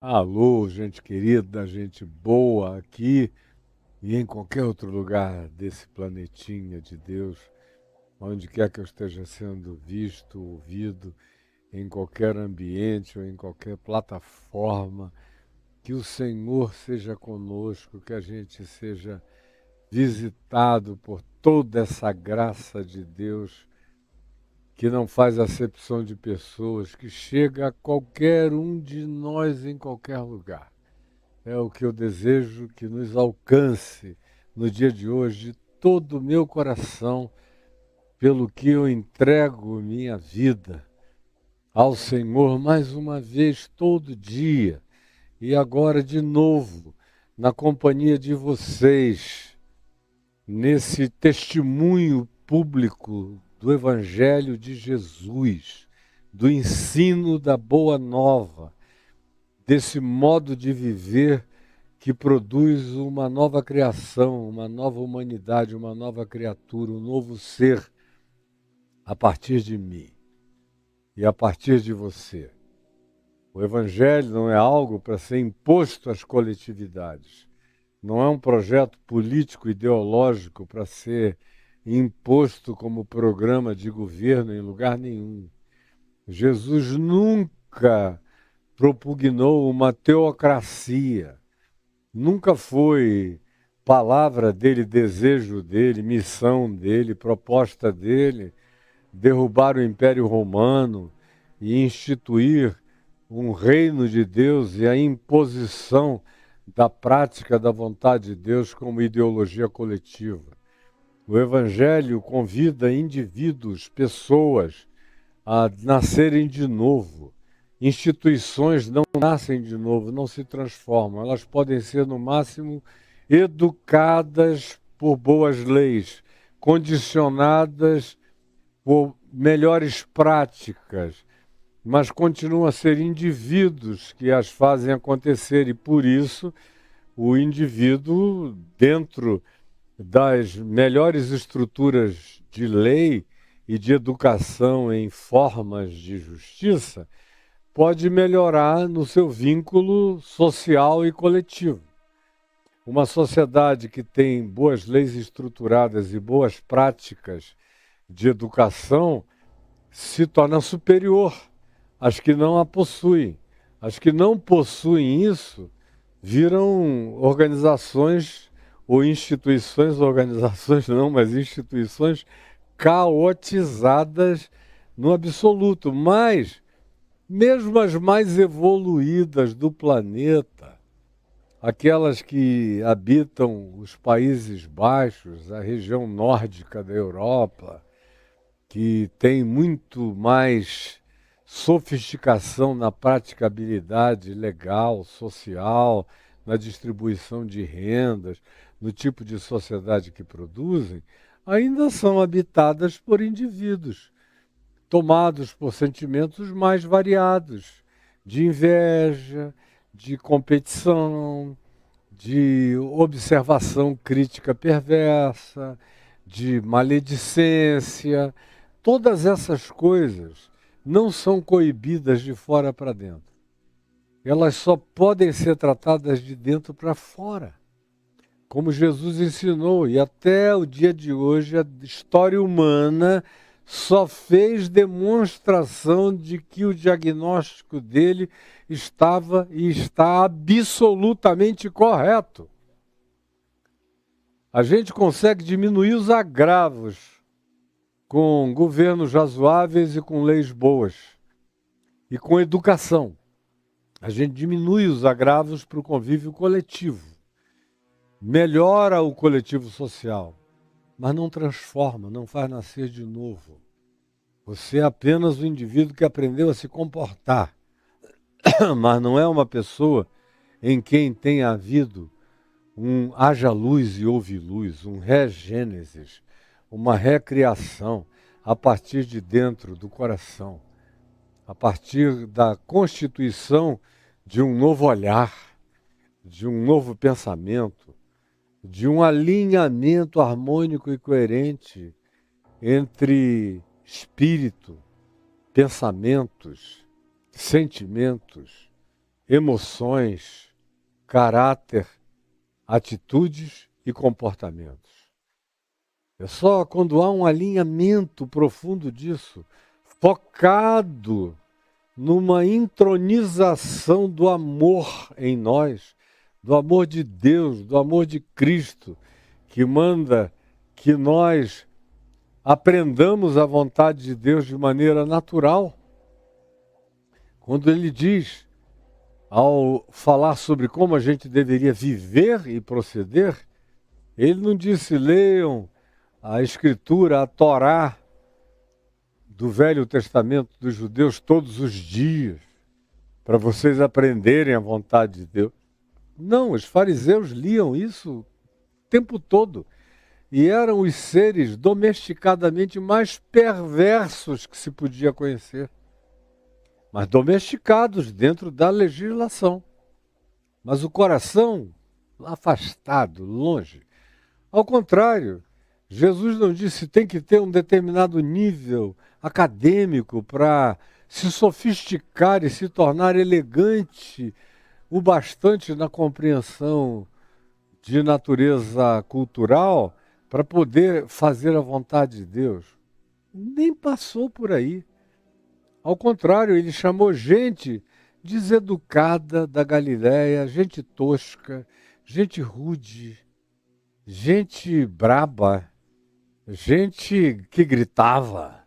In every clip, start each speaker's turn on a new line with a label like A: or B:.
A: Alô, gente querida, gente boa aqui e em qualquer outro lugar desse planetinha de Deus, onde quer que eu esteja sendo visto, ouvido, em qualquer ambiente ou em qualquer plataforma, que o Senhor seja conosco, que a gente seja visitado por toda essa graça de Deus que não faz acepção de pessoas, que chega a qualquer um de nós em qualquer lugar. É o que eu desejo que nos alcance no dia de hoje, de todo o meu coração, pelo que eu entrego minha vida ao Senhor mais uma vez, todo dia, e agora de novo, na companhia de vocês, nesse testemunho público do Evangelho de Jesus, do ensino da Boa Nova, desse modo de viver que produz uma nova criação, uma nova humanidade, uma nova criatura, um novo ser a partir de mim e a partir de você. O Evangelho não é algo para ser imposto às coletividades. Não é um projeto político, ideológico para ser imposto como programa de governo em lugar nenhum. Jesus nunca propugnou uma teocracia. Nunca foi palavra dele, desejo dele, missão dele, proposta dele, derrubar o Império Romano e instituir um reino de Deus e a imposição da prática da vontade de Deus como ideologia coletiva. O Evangelho convida indivíduos, pessoas, a nascerem de novo. Instituições não nascem de novo, não se transformam. Elas podem ser, no máximo, educadas por boas leis, condicionadas por melhores práticas, mas continuam a ser indivíduos que as fazem acontecer e, por isso, o indivíduo, dentro das melhores estruturas de lei e de educação em formas de justiça, pode melhorar no seu vínculo social e coletivo. Uma sociedade que tem boas leis estruturadas e boas práticas de educação se torna superior às que não a possuem. As que não possuem isso viram organizações ou instituições, organizações não, mas instituições caotizadas no absoluto. Mas, mesmo as mais evoluídas do planeta, aquelas que habitam os Países Baixos, a região nórdica da Europa, que tem muito mais sofisticação na praticabilidade legal, social, na distribuição de rendas, no tipo de sociedade que produzem, ainda são habitadas por indivíduos tomados por sentimentos mais variados, de inveja, de competição, de observação crítica perversa, de maledicência. Todas essas coisas não são coibidas de fora para dentro. Elas só podem ser tratadas de dentro para fora, como Jesus ensinou, e até o dia de hoje a história humana só fez demonstração de que o diagnóstico dele estava e está absolutamente correto. A gente consegue diminuir os agravos com governos razoáveis e com leis boas e com educação. A gente diminui os agravos para o convívio coletivo. Melhora o coletivo social, mas não transforma, não faz nascer de novo. Você é apenas um indivíduo que aprendeu a se comportar, mas não é uma pessoa em quem tenha havido um haja luz e houve luz, um regênesis, uma recriação a partir de dentro do coração, a partir da constituição de um novo olhar, de um novo pensamento, de um alinhamento harmônico e coerente entre espírito, pensamentos, sentimentos, emoções, caráter, atitudes e comportamentos. É só quando há um alinhamento profundo disso, focado numa intronização do amor em nós, do amor de Deus, do amor de Cristo, que manda que nós aprendamos a vontade de Deus de maneira natural. Quando ele diz, ao falar sobre como a gente deveria viver e proceder, ele não disse, leiam a Escritura, a Torá do Velho Testamento dos judeus todos os dias, para vocês aprenderem a vontade de Deus. Não, os fariseus liam isso o tempo todo. E eram os seres domesticadamente mais perversos que se podia conhecer. Mas domesticados dentro da legislação. Mas o coração afastado, longe. Ao contrário, Jesus não disse que tem que ter um determinado nível acadêmico para se sofisticar e se tornar elegante o bastante na compreensão de natureza cultural para poder fazer a vontade de Deus. Nem passou por aí. Ao contrário, ele chamou gente deseducada da Galileia, gente tosca, gente rude, gente braba, gente que gritava,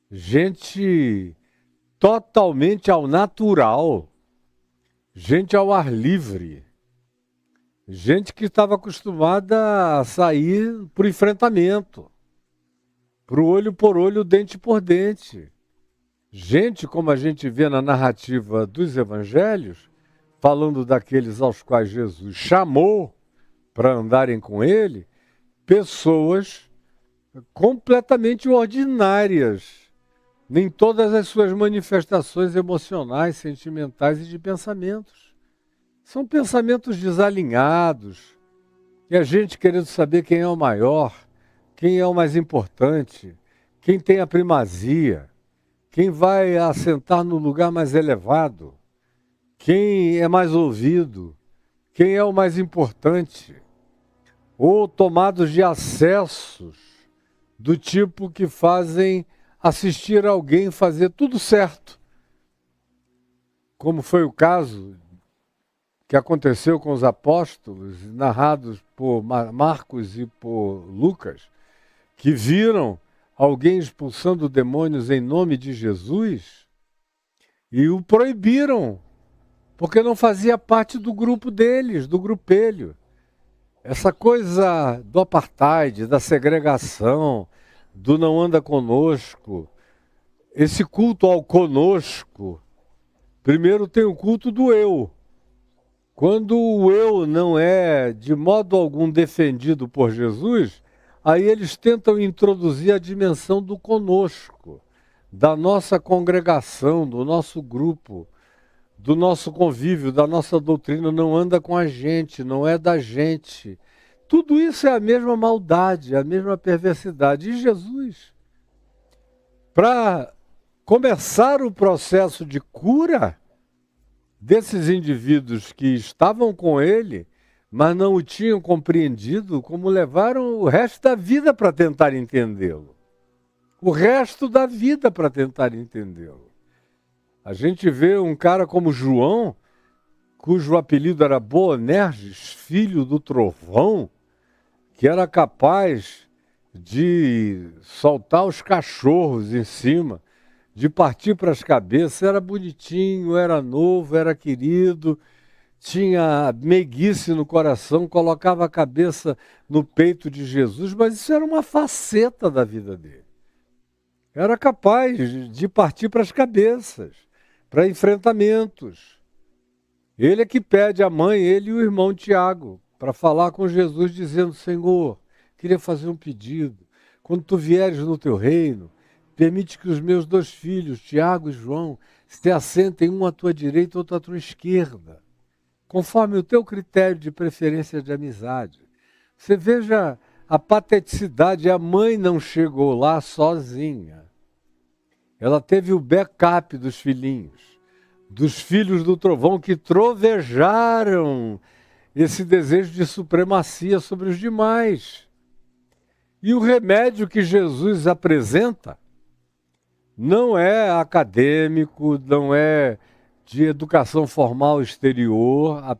A: gente totalmente ao natural, gente ao ar livre, gente que estava acostumada a sair para o enfrentamento, para o olho por olho, dente por dente. Gente, como a gente vê na narrativa dos evangelhos, falando daqueles aos quais Jesus chamou para andarem com ele, pessoas completamente ordinárias, em todas as suas manifestações emocionais, sentimentais e de pensamentos. São pensamentos desalinhados, e a gente querendo saber quem é o maior, quem é o mais importante, quem tem a primazia, quem vai assentar no lugar mais elevado, quem é mais ouvido, quem é o mais importante, ou tomados de acessos do tipo que fazem assistir alguém fazer tudo certo, como foi o caso que aconteceu com os apóstolos, narrados por Marcos e por Lucas, que viram alguém expulsando demônios em nome de Jesus e o proibiram, porque não fazia parte do grupo deles, do grupelho. Essa coisa do apartheid, da segregação, do não anda conosco, esse culto ao conosco, primeiro tem o culto do eu. Quando o eu não é de modo algum defendido por Jesus, aí eles tentam introduzir a dimensão do conosco, da nossa congregação, do nosso grupo, do nosso convívio, da nossa doutrina, não anda com a gente, não é da gente. Tudo isso é a mesma maldade, a mesma perversidade. E Jesus, para começar o processo de cura desses indivíduos que estavam com ele, mas não o tinham compreendido, como levaram o resto da vida para tentar entendê-lo. O resto da vida para tentar entendê-lo. A gente vê um cara como João, cujo apelido era Boanerges, filho do trovão, que era capaz de soltar os cachorros em cima, de partir para as cabeças. Era bonitinho, era novo, era querido, tinha meiguice no coração, colocava a cabeça no peito de Jesus, mas isso era uma faceta da vida dele. Era capaz de partir para as cabeças, para enfrentamentos. Ele é que pede a mãe, ele e o irmão Tiago, para falar com Jesus, dizendo: Senhor, queria fazer um pedido. Quando tu vieres no teu reino, permite que os meus 2 filhos, Tiago e João, se assentem um à tua direita e outro à tua esquerda, conforme o teu critério de preferência de amizade. Você veja a pateticidade, a mãe não chegou lá sozinha. Ela teve o backup dos filhinhos. dos filhos do trovão que trovejaram esse desejo de supremacia sobre os demais. E o remédio que Jesus apresenta não é acadêmico, não é de educação formal exterior,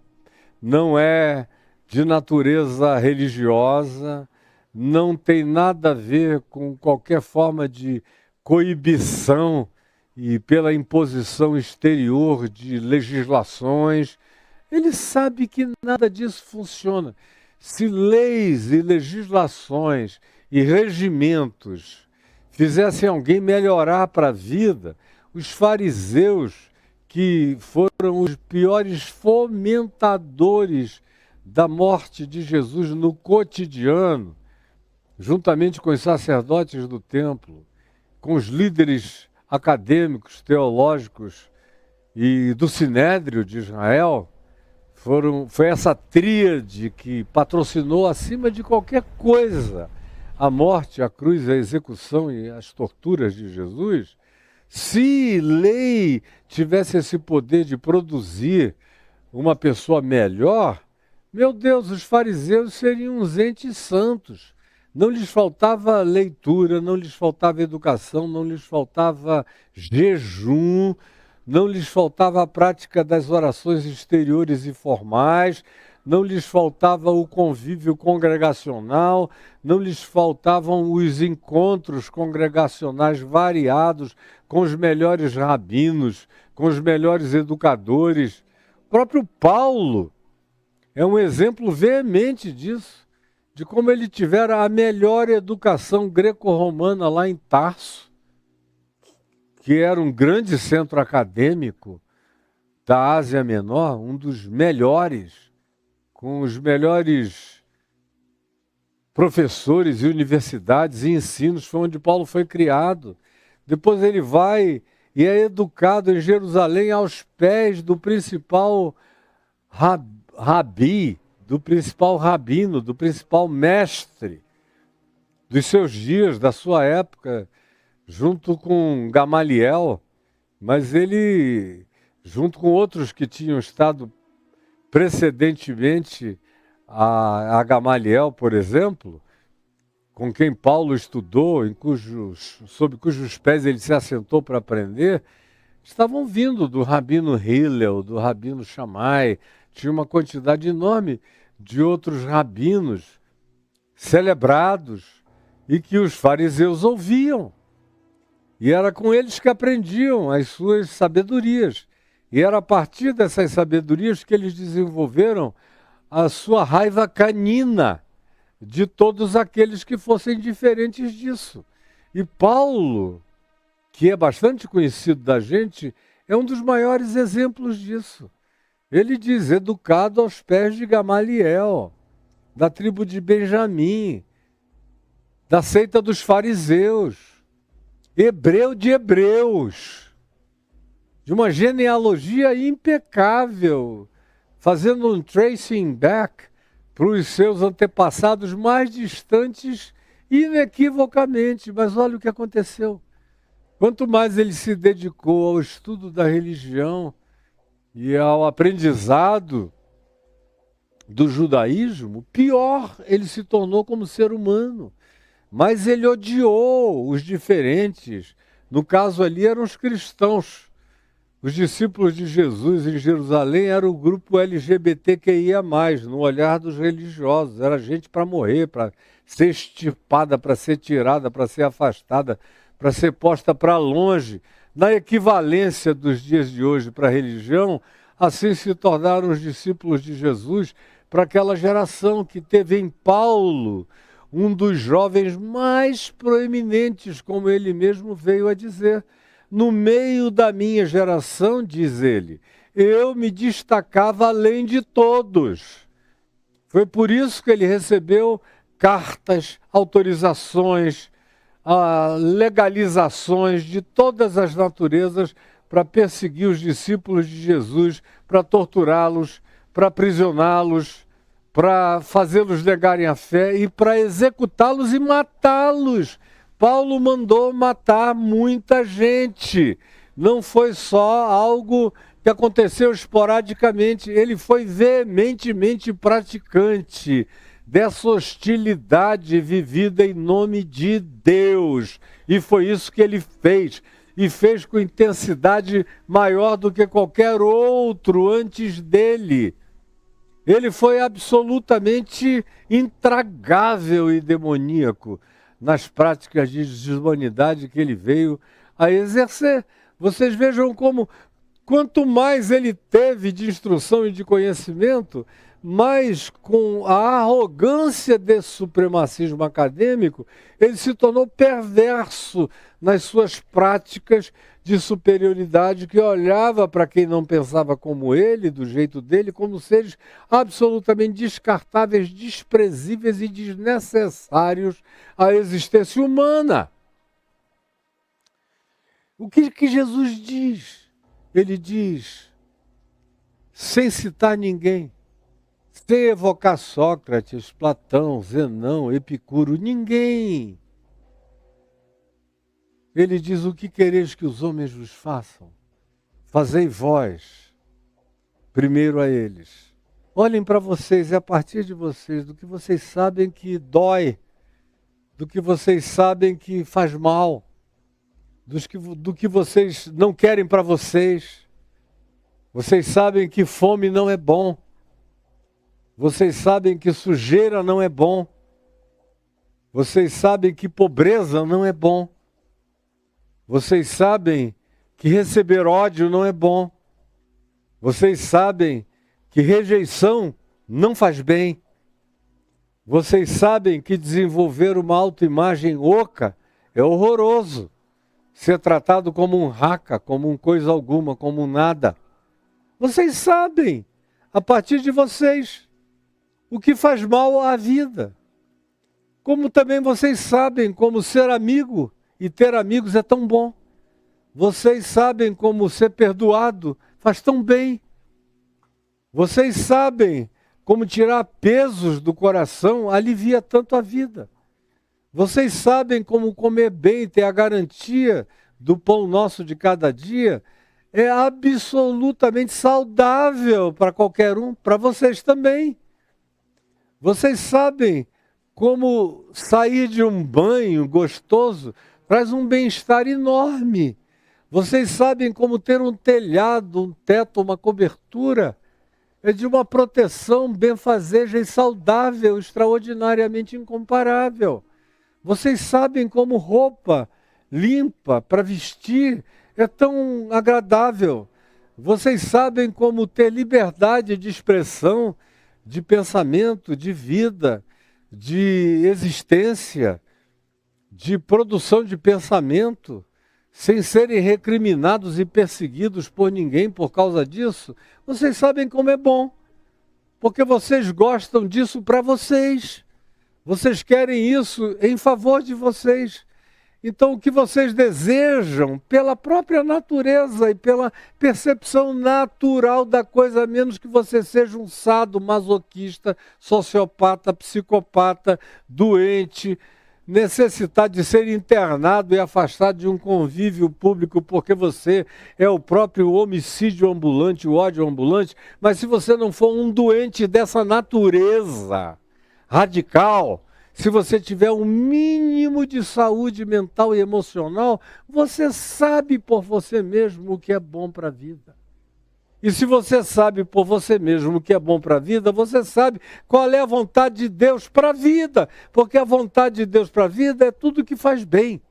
A: não é de natureza religiosa, não tem nada a ver com qualquer forma de coibição e pela imposição exterior de legislações. Ele sabe que nada disso funciona. Se leis e legislações e regimentos fizessem alguém melhorar para a vida, os fariseus, que foram os piores fomentadores da morte de Jesus no cotidiano, juntamente com os sacerdotes do templo, com os líderes acadêmicos, teológicos e do Sinédrio de Israel, foi essa tríade que patrocinou acima de qualquer coisa a morte, a cruz, a execução e as torturas de Jesus. Se lei tivesse esse poder de produzir uma pessoa melhor, meu Deus, os fariseus seriam uns entes santos. Não lhes faltava leitura, não lhes faltava educação, não lhes faltava jejum, não lhes faltava a prática das orações exteriores e formais, não lhes faltava o convívio congregacional, não lhes faltavam os encontros congregacionais variados com os melhores rabinos, com os melhores educadores. O próprio Paulo é um exemplo veemente disso, de como ele tivera a melhor educação greco-romana lá em Tarso, que era um grande centro acadêmico da Ásia Menor, um dos melhores, com os melhores professores e universidades e ensinos, foi onde Paulo foi criado. Depois ele vai e é educado em Jerusalém aos pés do principal rabi, do principal rabino, do principal mestre dos seus dias, da sua época, junto com Gamaliel, mas ele, junto com outros que tinham estado precedentemente a Gamaliel, por exemplo, com quem Paulo estudou, sob cujos pés ele se assentou para aprender, estavam vindo do rabino Hillel, do rabino Shammai, tinha uma quantidade enorme de outros rabinos celebrados e que os fariseus ouviam. E era com eles que aprendiam as suas sabedorias. E era a partir dessas sabedorias que eles desenvolveram a sua raiva canina de todos aqueles que fossem diferentes disso. E Paulo, que é bastante conhecido da gente, é um dos maiores exemplos disso. Ele diz, educado aos pés de Gamaliel, da tribo de Benjamim, da seita dos fariseus, hebreu de hebreus, de uma genealogia impecável, fazendo um tracing back para os seus antepassados mais distantes, inequivocamente. Mas olha o que aconteceu. Quanto mais ele se dedicou ao estudo da religião e ao aprendizado do judaísmo, pior ele se tornou como ser humano. Mas ele odiou os diferentes. No caso ali eram os cristãos. Os discípulos de Jesus em Jerusalém eram o grupo LGBTQIA+, no olhar dos religiosos. Era gente para morrer, para ser extirpada, para ser tirada, para ser afastada, para ser posta para longe. Na equivalência dos dias de hoje para a religião, assim se tornaram os discípulos de Jesus para aquela geração que teve em Paulo um dos jovens mais proeminentes, como ele mesmo veio a dizer. No meio da minha geração, diz ele, eu me destacava além de todos. Foi por isso que ele recebeu cartas, autorizações, legalizações de todas as naturezas para perseguir os discípulos de Jesus, para torturá-los, para aprisioná-los, para fazê-los negarem a fé e para executá-los e matá-los. Paulo mandou matar muita gente. Não foi só algo que aconteceu esporadicamente. Ele foi veementemente praticante dessa hostilidade vivida em nome de Deus. E foi isso que ele fez. E fez com intensidade maior do que qualquer outro antes dele. Ele foi absolutamente intragável e demoníaco nas práticas de desumanidade que ele veio a exercer. Vocês vejam como, quanto mais ele teve de instrução e de conhecimento, mais com a arrogância desse supremacismo acadêmico, ele se tornou perverso nas suas práticas de superioridade, que olhava para quem não pensava como ele, do jeito dele, como seres absolutamente descartáveis, desprezíveis e desnecessários à existência humana. O que Jesus diz? Ele diz, sem citar ninguém, sem evocar Sócrates, Platão, Zenão, Epicuro, ninguém. Ele diz, o que quereis que os homens vos façam? Fazei vós, primeiro a eles. Olhem para vocês, é a partir de vocês, do que vocês sabem que dói, do que vocês sabem que faz mal, do que vocês não querem para vocês. Vocês sabem que fome não é bom. Vocês sabem que sujeira não é bom. Vocês sabem que pobreza não é bom. Vocês sabem que receber ódio não é bom. Vocês sabem que rejeição não faz bem. Vocês sabem que desenvolver uma autoimagem oca é horroroso. Ser tratado como um raca, como um coisa alguma, como um nada. Vocês sabem, a partir de vocês, o que faz mal à vida. Como também vocês sabem como ser amigo e ter amigos é tão bom. Vocês sabem como ser perdoado faz tão bem. Vocês sabem como tirar pesos do coração alivia tanto a vida. Vocês sabem como comer bem, ter a garantia do pão nosso de cada dia, é absolutamente saudável para qualquer um, para vocês também. Vocês sabem como sair de um banho gostoso traz um bem-estar enorme. Vocês sabem como ter um telhado, um teto, uma cobertura, é de uma proteção benfazeja e saudável, extraordinariamente incomparável. Vocês sabem como roupa limpa para vestir é tão agradável. Vocês sabem como ter liberdade de expressão, de pensamento, de vida, de existência, de produção de pensamento, sem serem recriminados e perseguidos por ninguém por causa disso. Vocês sabem como é bom, porque vocês gostam disso para vocês. Vocês querem isso em favor de vocês. Então, o que vocês desejam, pela própria natureza e pela percepção natural da coisa, a menos que você seja um sado, masoquista, sociopata, psicopata, doente, necessitado de ser internado e afastado de um convívio público, porque você é o próprio homicídio ambulante, o ódio ambulante, mas se você não for um doente dessa natureza radical, se você tiver um mínimo de saúde mental e emocional, você sabe por você mesmo o que é bom para a vida. E se você sabe por você mesmo o que é bom para a vida, você sabe qual é a vontade de Deus para a vida. Porque a vontade de Deus para a vida é tudo que faz bem.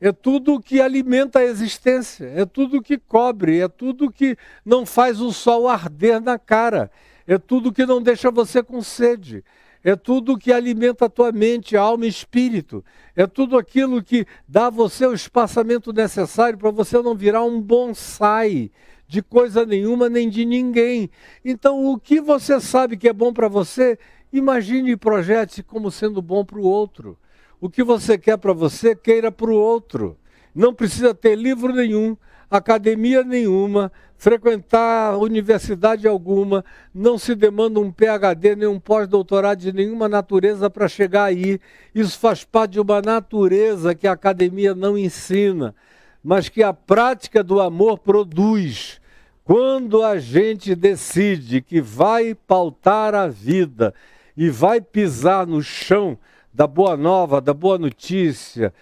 A: É tudo que alimenta a existência. É tudo que cobre. É tudo que não faz o sol arder na cara. É tudo que não deixa você com sede. É tudo que alimenta a tua mente, alma e espírito. É tudo aquilo que dá a você o espaçamento necessário para você não virar um bonsai de coisa nenhuma nem de ninguém. Então, o que você sabe que é bom para você, imagine e projete como sendo bom para o outro. O que você quer para você, queira para o outro. Não precisa ter livro nenhum, academia nenhuma, frequentar universidade alguma, não se demanda um PhD, nem um pós-doutorado de nenhuma natureza para chegar aí. Isso faz parte de uma natureza que a academia não ensina, mas que a prática do amor produz. Quando a gente decide que vai pautar a vida e vai pisar no chão da boa nova, da boa notícia,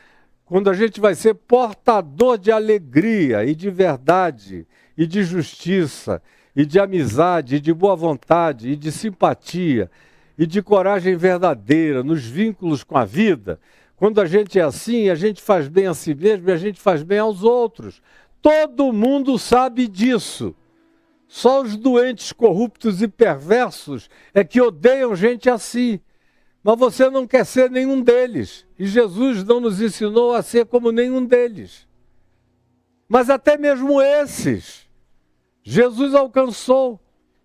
A: quando a gente vai ser portador de alegria e de verdade, e de justiça, e de amizade, e de boa vontade, e de simpatia, e de coragem verdadeira nos vínculos com a vida, quando a gente é assim, a gente faz bem a si mesmo e a gente faz bem aos outros. Todo mundo sabe disso. Só os doentes, corruptos e perversos é que odeiam gente assim. Mas você não quer ser nenhum deles. E Jesus não nos ensinou a ser como nenhum deles. Mas até mesmo esses, Jesus alcançou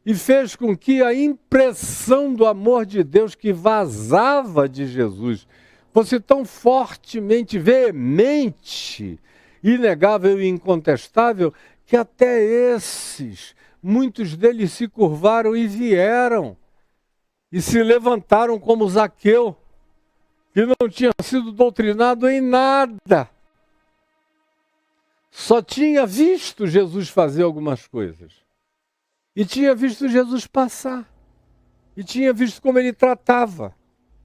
A: e fez com que a impressão do amor de Deus que vazava de Jesus fosse tão fortemente, veemente, inegável e incontestável, que até esses, muitos deles se curvaram e vieram. E se levantaram como Zaqueu, que não tinha sido doutrinado em nada. Só tinha visto Jesus fazer algumas coisas. E tinha visto Jesus passar. E tinha visto como ele tratava,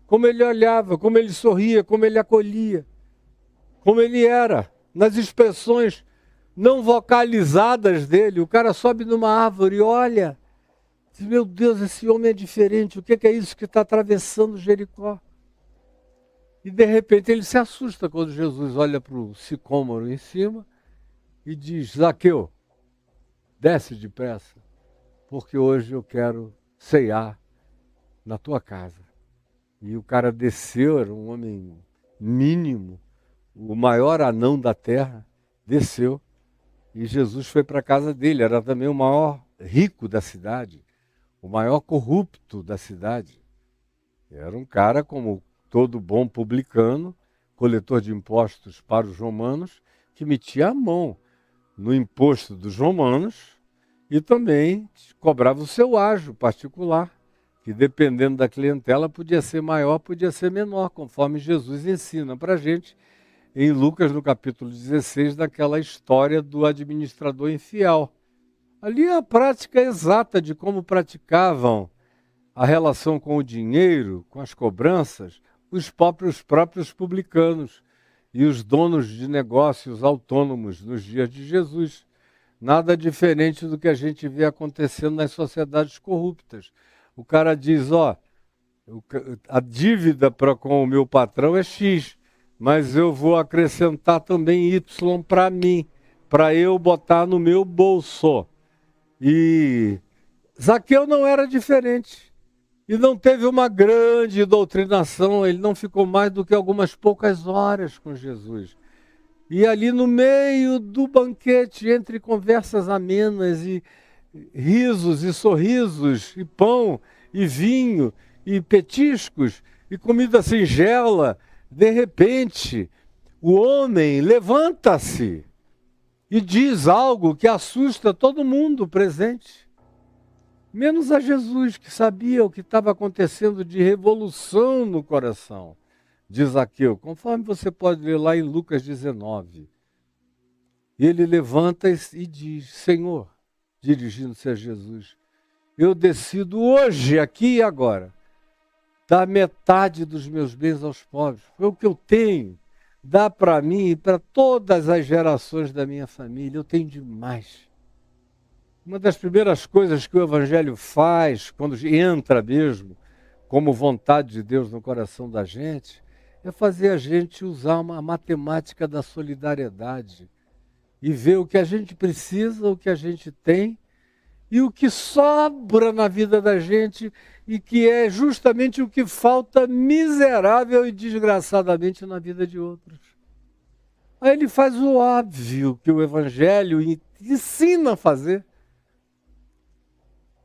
A: como ele olhava, como ele sorria, como ele acolhia. Como ele era, nas expressões não vocalizadas dele. O cara sobe numa árvore e olha. Meu Deus, esse homem é diferente. O que é isso que está atravessando Jericó? E de repente ele se assusta quando Jesus olha para o sicômoro em cima e diz: Zaqueu, desce depressa, porque hoje eu quero ceiar na tua casa. E o cara desceu, era um homem mínimo, o maior anão da terra, desceu. E Jesus foi para a casa dele, era também o maior rico da cidade. O maior corrupto da cidade. Era um cara como todo bom publicano, coletor de impostos para os romanos, que metia a mão no imposto dos romanos e também cobrava o seu ágio particular, que dependendo da clientela podia ser maior, podia ser menor, conforme Jesus ensina para a gente em Lucas, no capítulo 16, daquela história do administrador infiel. Ali é a prática exata de como praticavam a relação com o dinheiro, com as cobranças, os próprios publicanos e os donos de negócios autônomos nos dias de Jesus. Nada diferente do que a gente vê acontecendo nas sociedades corruptas. O cara diz, a dívida com o meu patrão é X, mas eu vou acrescentar também Y para mim, para eu botar no meu bolso. E Zaqueu não era diferente. E não teve uma grande doutrinação, ele não ficou mais do que algumas poucas horas com Jesus. E ali no meio do banquete, entre conversas amenas e risos e sorrisos, e pão, e vinho, e petiscos, e comida singela, de repente, o homem levanta-se e diz algo que assusta todo mundo presente. Menos a Jesus, que sabia o que estava acontecendo de revolução no coração de Zaqueu, conforme você pode ler lá em Lucas 19. Ele levanta e diz, Senhor, dirigindo-se a Jesus, eu decido hoje, aqui e agora, dar metade dos meus bens aos pobres. Foi o que eu tenho. Dá para mim e para todas as gerações da minha família. Eu tenho demais. Uma das primeiras coisas que o Evangelho faz, quando entra mesmo, como vontade de Deus no coração da gente, é fazer a gente usar uma matemática da solidariedade e ver o que a gente precisa, o que a gente tem e o que sobra na vida da gente e que é justamente o que falta miserável e desgraçadamente na vida de outros. Aí ele faz o óbvio que o Evangelho ensina a fazer.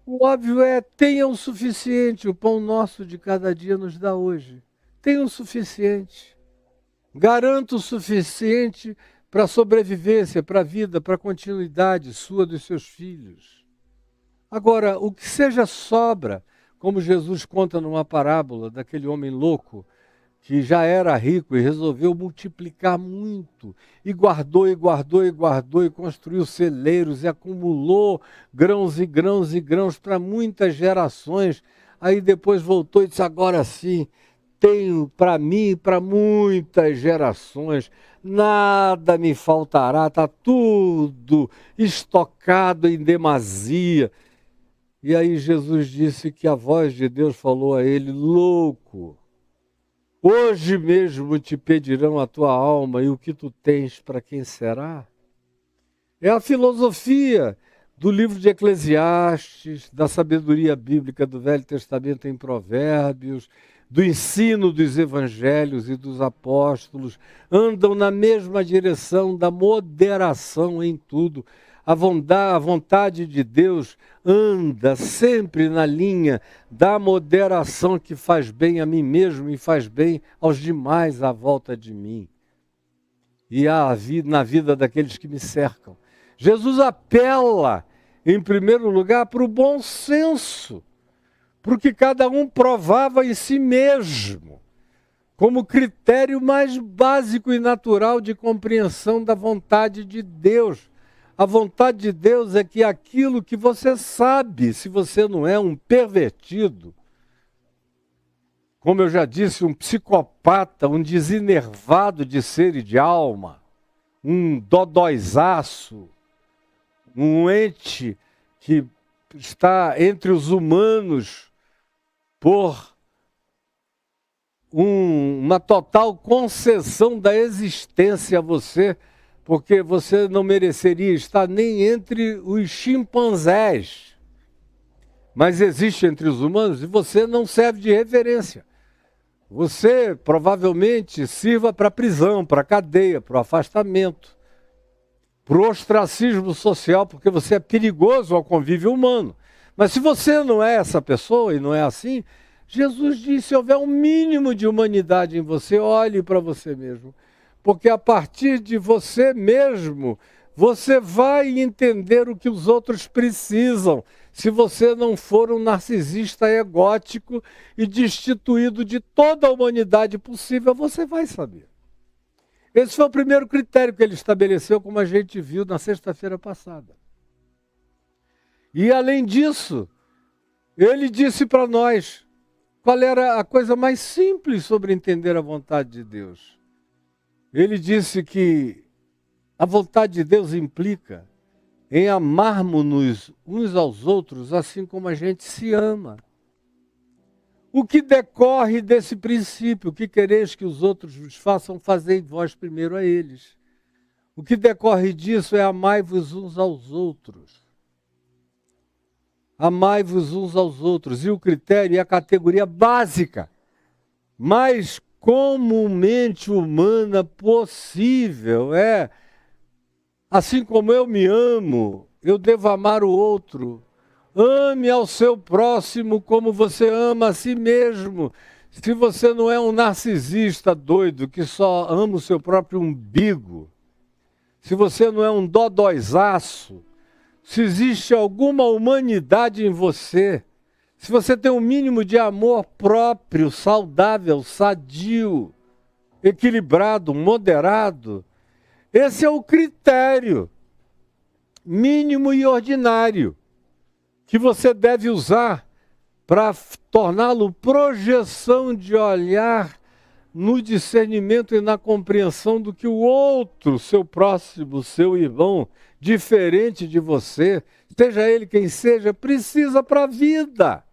A: O óbvio é, tenha o suficiente, o pão nosso de cada dia nos dá hoje. Tenha o suficiente. Garanta o suficiente para a sobrevivência, para a vida, para a continuidade sua dos seus filhos. Agora, o que seja sobra, como Jesus conta numa parábola daquele homem louco que já era rico e resolveu multiplicar muito, e guardou, e guardou, e guardou, e construiu celeiros, e acumulou grãos e grãos e grãos para muitas gerações. Aí depois voltou e disse, agora sim, tenho para mim e para muitas gerações, nada me faltará, está tudo estocado em demasia. E aí Jesus disse que a voz de Deus falou a ele, louco, hoje mesmo te pedirão a tua alma e o que tu tens para quem será? É a filosofia do livro de Eclesiastes, da sabedoria bíblica do Velho Testamento em Provérbios, do ensino dos evangelhos e dos apóstolos, andam na mesma direção da moderação em tudo. A vontade de Deus anda sempre na linha da moderação que faz bem a mim mesmo e faz bem aos demais à volta de mim. E na vida daqueles que me cercam. Jesus apela, em primeiro lugar, para o bom senso, para o que cada um provava em si mesmo, como critério mais básico e natural de compreensão da vontade de Deus. A vontade de Deus é que aquilo que você sabe, se você não é um pervertido, como eu já disse, um psicopata, um desenervado de ser e de alma, um dodóizaço, um ente que está entre os humanos por uma total concessão da existência a você, porque você não mereceria estar nem entre os chimpanzés, mas existe entre os humanos e você não serve de referência. Você provavelmente sirva para a prisão, para a cadeia, para o afastamento, para o ostracismo social, porque você é perigoso ao convívio humano. Mas se você não é essa pessoa e não é assim, Jesus disse, se houver um mínimo de humanidade em você, olhe para você mesmo. Porque a partir de você mesmo, você vai entender o que os outros precisam. Se você não for um narcisista egótico e destituído de toda a humanidade possível, você vai saber. Esse foi o primeiro critério que ele estabeleceu, como a gente viu na sexta-feira passada. E além disso, ele disse para nós qual era a coisa mais simples sobre entender a vontade de Deus. Ele disse que a vontade de Deus implica em amarmos-nos uns aos outros assim como a gente se ama. O que decorre desse princípio, que quereis que os outros vos façam, fazei vós primeiro a eles. O que decorre disso é amai-vos uns aos outros. Amai-vos uns aos outros. E o critério e a categoria básica, mais comumente humana possível é, assim como eu me amo, eu devo amar o outro. Ame ao seu próximo como você ama a si mesmo. Se você não é um narcisista doido que só ama o seu próprio umbigo, se você não é um dodóizaço, se existe alguma humanidade em você, se você tem um mínimo de amor próprio, saudável, sadio, equilibrado, moderado, esse é o critério mínimo e ordinário que você deve usar para torná-lo projeção de olhar no discernimento e na compreensão do que o outro, seu próximo, seu irmão, diferente de você, seja ele quem seja, precisa para a vida.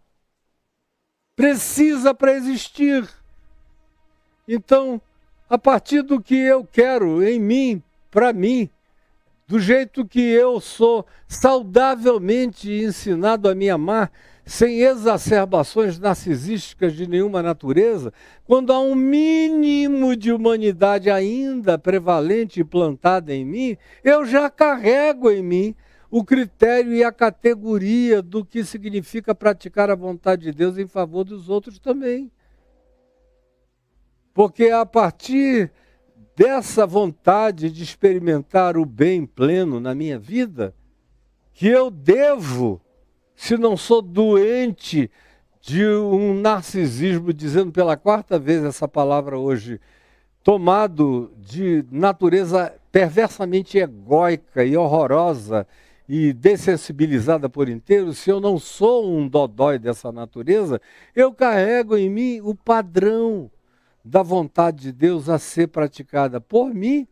A: Precisa para existir. Então, a partir do que eu quero em mim, para mim, do jeito que eu sou saudavelmente ensinado a me amar, sem exacerbações narcisísticas de nenhuma natureza, quando há um mínimo de humanidade ainda prevalente e plantada em mim, eu já carrego em mim o critério e a categoria do que significa praticar a vontade de Deus em favor dos outros também. Porque a partir dessa vontade de experimentar o bem pleno na minha vida, que eu devo, se não sou doente de um narcisismo, dizendo pela quarta vez essa palavra hoje, tomado de natureza perversamente egóica e horrorosa e dessensibilizada por inteiro. Se eu não sou um dodói dessa natureza, eu carrego em mim o padrão da vontade de Deus a ser praticada por mim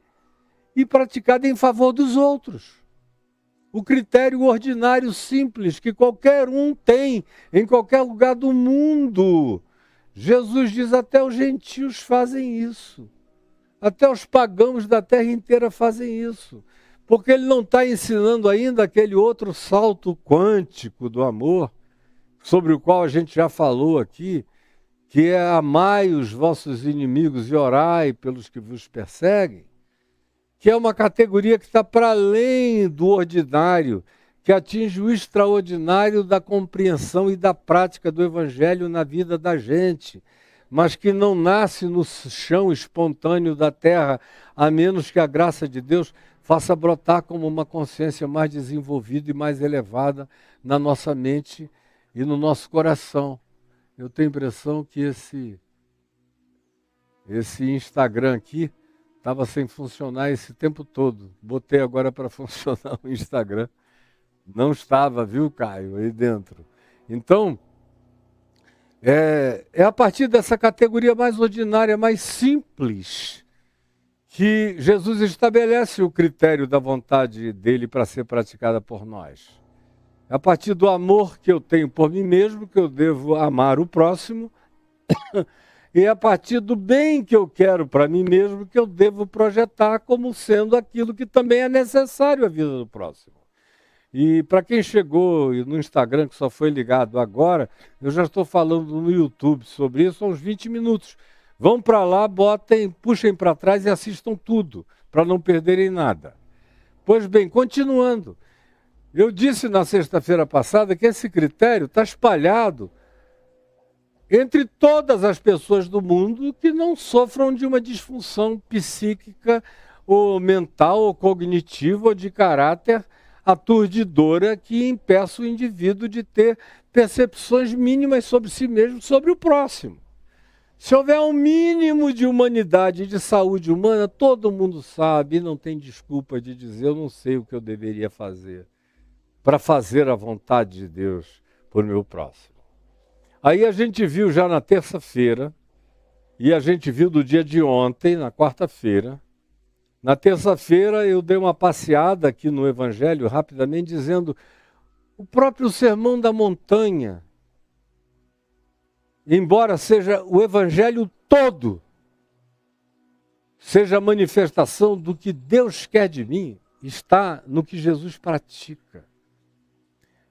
A: e praticada em favor dos outros. O critério ordinário simples que qualquer um tem em qualquer lugar do mundo. Jesus diz: até os gentios fazem isso. Até os pagãos da terra inteira fazem isso. Porque ele não está ensinando ainda aquele outro salto quântico do amor, sobre o qual a gente já falou aqui, que é: amai os vossos inimigos e orai pelos que vos perseguem, que é uma categoria que está para além do ordinário, que atinge o extraordinário da compreensão e da prática do Evangelho na vida da gente, mas que não nasce no chão espontâneo da terra, a menos que a graça de Deus faça brotar como uma consciência mais desenvolvida e mais elevada na nossa mente e no nosso coração. Eu tenho a impressão que esse Instagram aqui estava sem funcionar esse tempo todo. Botei agora para funcionar o Instagram. Não estava, viu, Caio, aí dentro. Então, é a partir dessa categoria mais ordinária, mais simples, que Jesus estabelece o critério da vontade dele para ser praticada por nós. É a partir do amor que eu tenho por mim mesmo que eu devo amar o próximo, e é a partir do bem que eu quero para mim mesmo que eu devo projetar como sendo aquilo que também é necessário à vida do próximo. E para quem chegou no Instagram, que só foi ligado agora, eu já estou falando no YouTube sobre isso há uns 20 minutos. Vão para lá, puxem para trás e assistam tudo, para não perderem nada. Pois bem, continuando. Eu disse na sexta-feira passada que esse critério está espalhado entre todas as pessoas do mundo que não sofram de uma disfunção psíquica ou mental ou cognitiva ou de caráter aturdidora que impeça o indivíduo de ter percepções mínimas sobre si mesmo, sobre o próximo. Se houver um mínimo de humanidade e de saúde humana, todo mundo sabe e não tem desculpa de dizer: eu não sei o que eu deveria fazer para fazer a vontade de Deus por meu próximo. Aí a gente viu já na terça-feira, e a gente viu do dia de ontem, na quarta-feira. Na terça-feira eu dei uma passeada aqui no Evangelho, rapidamente, dizendo: o próprio Sermão da Montanha, embora seja o Evangelho todo, seja a manifestação do que Deus quer de mim, está no que Jesus pratica,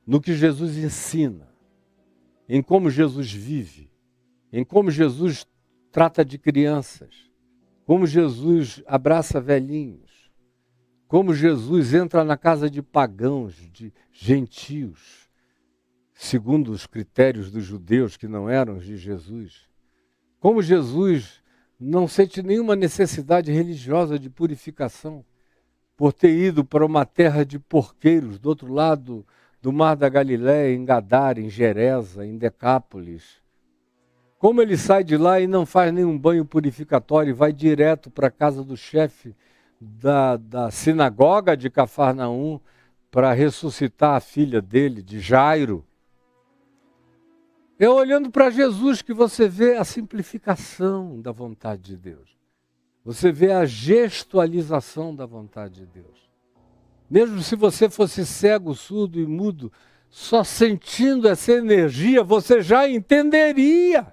A: no que Jesus ensina, em como Jesus vive, em como Jesus trata de crianças, como Jesus abraça velhinhos, como Jesus entra na casa de pagãos, de gentios, segundo os critérios dos judeus que não eram os de Jesus. Como Jesus não sente nenhuma necessidade religiosa de purificação por ter ido para uma terra de porqueiros, do outro lado do Mar da Galileia, em Gadara, em Geresa, em Decápolis. Como ele sai de lá e não faz nenhum banho purificatório e vai direto para a casa do chefe da sinagoga de Cafarnaum para ressuscitar a filha dele, de Jairo. É olhando para Jesus que você vê a simplificação da vontade de Deus. Você vê a gestualização da vontade de Deus. Mesmo se você fosse cego, surdo e mudo, só sentindo essa energia, você já entenderia.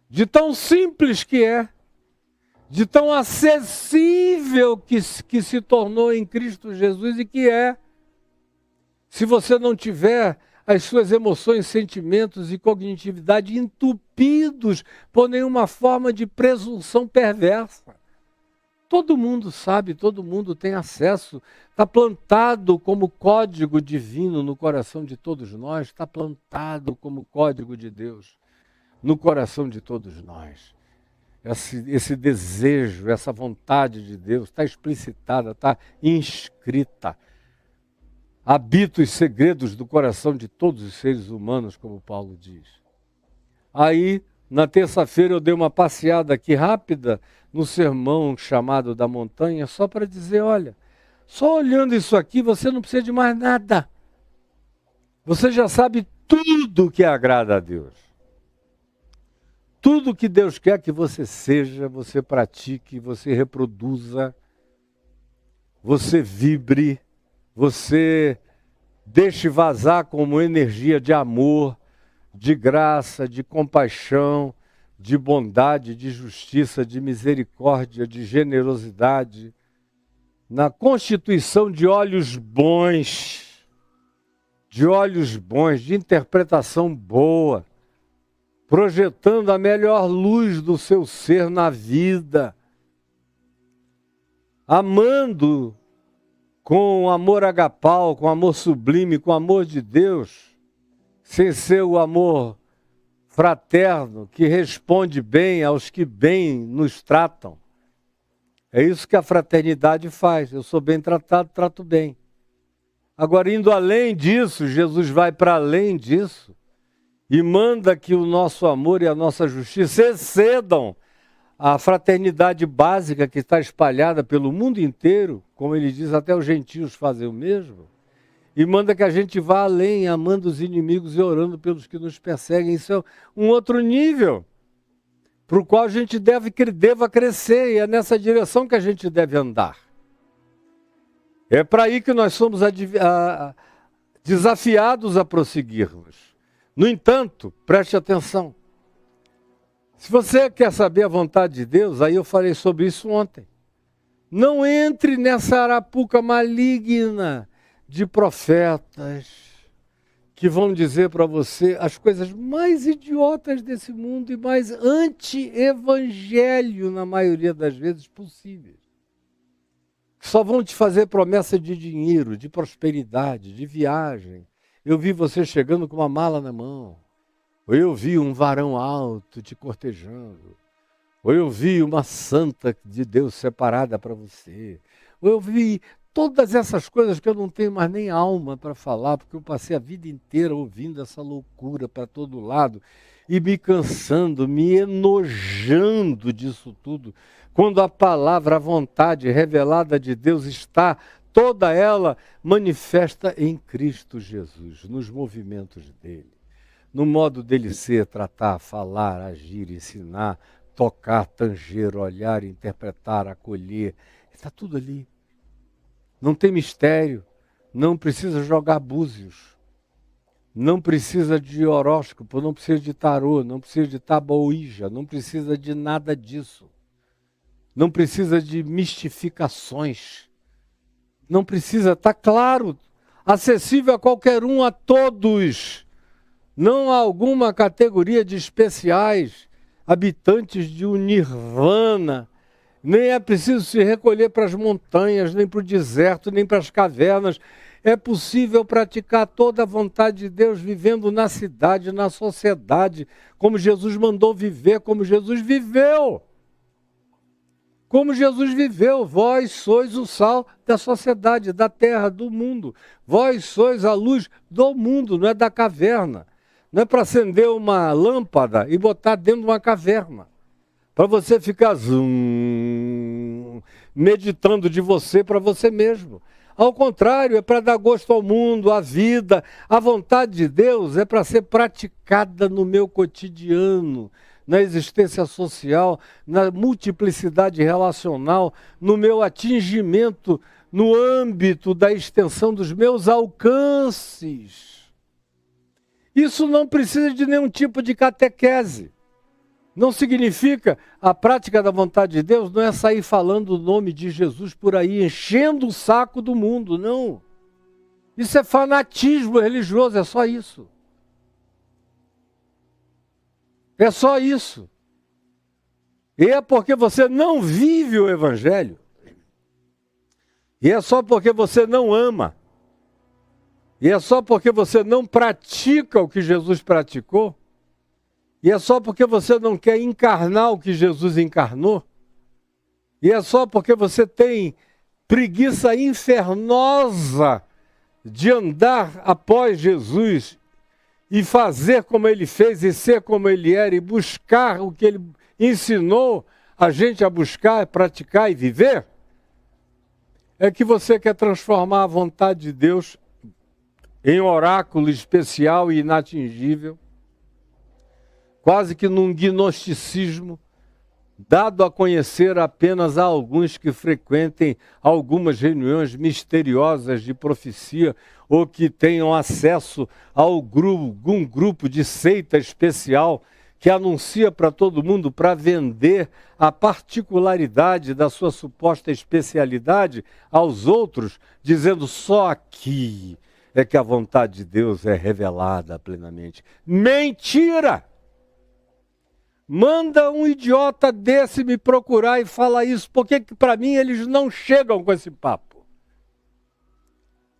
A: De tão simples que é, de tão acessível que se tornou em Cristo Jesus e que é. Se você não tiver as suas emoções, sentimentos e cognitividade entupidos por nenhuma forma de presunção perversa. Todo mundo sabe, todo mundo tem acesso, está plantado como código divino no coração de todos nós, está plantado como código de Deus no coração de todos nós. Esse desejo, essa vontade de Deus está explicitada, está inscrita. habita os segredos do coração de todos os seres humanos, como Paulo diz. Aí, na terça-feira, eu dei uma passeada aqui rápida no sermão chamado da montanha, só para dizer, olha, só olhando isso aqui, você não precisa de mais nada. Você já sabe tudo que agrada a Deus. Tudo que Deus quer que você seja, você pratique, você reproduza, você vibre, você deixe vazar como energia de amor, de graça, de compaixão, de bondade, de justiça, de misericórdia, de generosidade, na constituição de olhos bons, de interpretação boa, projetando a melhor luz do seu ser na vida, amando com amor agapau, com amor sublime, com amor de Deus, sem ser o amor fraterno que responde bem aos que bem nos tratam. É isso que a fraternidade faz. Eu sou bem tratado, trato bem. Agora, indo além disso, Jesus vai para além disso e manda que o nosso amor e a nossa justiça excedam a fraternidade básica que está espalhada pelo mundo inteiro, como ele diz, até os gentios fazem o mesmo, e manda que a gente vá além, amando os inimigos e orando pelos que nos perseguem. Isso é um outro nível, para o qual a gente deva crescer, e é nessa direção que a gente deve andar. É para aí que nós somos desafiados a prosseguirmos. No entanto, preste atenção. Se você quer saber a vontade de Deus, aí eu falei sobre isso ontem. Não entre nessa arapuca maligna de profetas que vão dizer para você as coisas mais idiotas desse mundo e mais anti-evangelho, na maioria das vezes, possíveis. Só vão te fazer promessa de dinheiro, de prosperidade, de viagem. Eu vi você chegando com uma mala na mão. Ou eu vi um varão alto te cortejando. Ou eu vi uma santa de Deus separada para você. Ou eu vi todas essas coisas que eu não tenho mais nem alma para falar, porque eu passei a vida inteira ouvindo essa loucura para todo lado e me cansando, me enojando disso tudo. Quando a palavra, a vontade revelada de Deus está, toda ela manifesta em Cristo Jesus, nos movimentos dele. No modo dele ser, tratar, falar, agir, ensinar, tocar, tanger, olhar, interpretar, acolher. Está tudo ali. Não tem mistério. Não precisa jogar búzios. Não precisa de horóscopo, não precisa de tarô, não precisa de taboíja, não precisa de nada disso. Não precisa de mistificações. Não precisa, está claro, acessível a qualquer um, a todos. Não há alguma categoria de especiais, habitantes de um nirvana. Nem é preciso se recolher para as montanhas, nem para o deserto, nem para as cavernas. É possível praticar toda a vontade de Deus vivendo na cidade, na sociedade, como Jesus mandou viver, como Jesus viveu. Como Jesus viveu, vós sois o sal da sociedade, da terra, do mundo. Vós sois a luz do mundo, não é da caverna. Não é para acender uma lâmpada e botar dentro de uma caverna. Para você ficar meditando de você para você mesmo. Ao contrário, é para dar gosto ao mundo, à vida. A vontade de Deus é para ser praticada no meu cotidiano, na existência social, na multiplicidade relacional, no meu atingimento, no âmbito da extensão dos meus alcances. Isso não precisa de nenhum tipo de catequese. Não significa, a prática da vontade de Deus não é sair falando o nome de Jesus por aí, enchendo o saco do mundo, não. Isso é fanatismo religioso, é só isso. É só isso. E é porque você não vive o Evangelho. E é só porque você não ama. E é só porque você não pratica o que Jesus praticou. E é só porque você não quer encarnar o que Jesus encarnou. E é só porque você tem preguiça infernosa de andar após Jesus e fazer como ele fez e ser como ele era e buscar o que ele ensinou a gente a buscar, praticar e viver, é que você quer transformar a vontade de Deus em oráculo especial e inatingível, quase que num gnosticismo, dado a conhecer apenas a alguns que frequentem algumas reuniões misteriosas de profecia ou que tenham acesso a algum grupo de seita especial que anuncia para todo mundo para vender a particularidade da sua suposta especialidade aos outros, dizendo só aqui é que a vontade de Deus é revelada plenamente. Mentira! Manda um idiota desse me procurar e fala isso. Por que para mim eles não chegam com esse papo?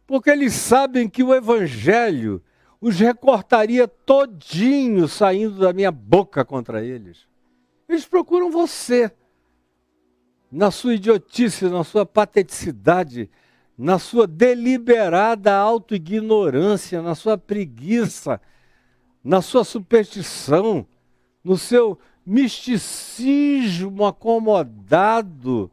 A: Porque eles sabem que o evangelho os recortaria todinho saindo da minha boca contra eles. Eles procuram você, na sua idiotice, na sua pateticidade, na sua deliberada autoignorância, na sua preguiça, na sua superstição, no seu misticismo acomodado,